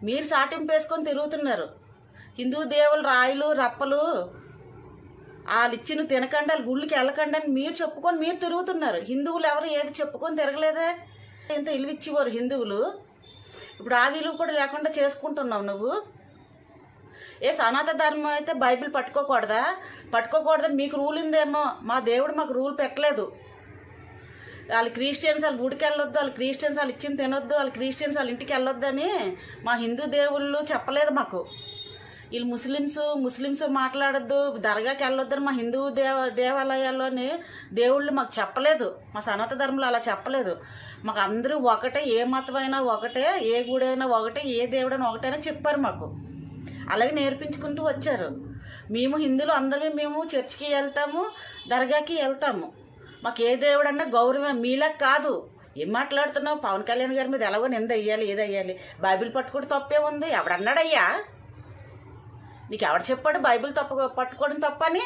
మీరు చాటింపు వేసుకొని తిరుగుతున్నారు. హిందూ దేవులు రాయిలు రప్పలు వాళ్ళు ఇచ్చిన తినకండి, వాళ్ళు గుళ్ళకి వెళ్ళకండి అని మీరు చెప్పుకొని మీరు తిరుగుతున్నారు. హిందువులు ఎవరు ఏది చెప్పుకొని తిరగలేదే. ఎంత ఇలువిచ్చేవారు హిందువులు, ఇప్పుడు ఆ విలువ కూడా లేకుండా చేసుకుంటున్నావు నువ్వు. సనాతన ధర్మం అయితే బైబిల్ పట్టుకోకూడదని మీకు రూల్ ఉందేమో. మా దేవుడు మాకు రూల్ పెట్టలేదు. వాళ్ళు క్రిస్టియన్స్ వాళ్ళ గుడికి వెళ్ళొద్దు, వాళ్ళు క్రిస్టియన్స్ వాళ్ళు ఇచ్చిన తినొద్దు, వాళ్ళు క్రిస్టియన్స్ వాళ్ళ ఇంటికి వెళ్ళొద్దు అని మా హిందూ దేవుళ్ళు చెప్పలేదు మాకు. వీళ్ళు ముస్లిమ్స్ మాట్లాడొద్దు, దర్గాకి వెళ్ళొద్దని మా హిందూ దేవాలయాల్లోని దేవుళ్ళు మాకు చెప్పలేదు. మా సనాతన ధర్మంలో అలా చెప్పలేదు. మాకు అందరూ ఒకటే, ఏ మతమైనా ఒకటే, ఏ గుడైనా ఒకటే, ఏ దేవుడైనా ఒకటైనా చెప్పారు మాకు. అలాగే నేర్పించుకుంటూ వచ్చారు. మేము హిందువులు అందరూ మేము చర్చికి వెళ్తాము, దర్గాకి వెళ్తాము. మాకు ఏ దేవుడన్నా గౌరవం. మీలా కాదు. ఏం మాట్లాడుతున్నావు? పవన్ కళ్యాణ్ గారి మీద ఎలాగో నింద వెయ్యాలి, ఏదయ్యాలి. బైబిల్ పట్టుకోవడం తప్పే ఉంది? ఎవడన్నాడయ్యా? నీకు ఎవడు చెప్పాడు బైబిల్ పట్టుకోవడం తప్పని?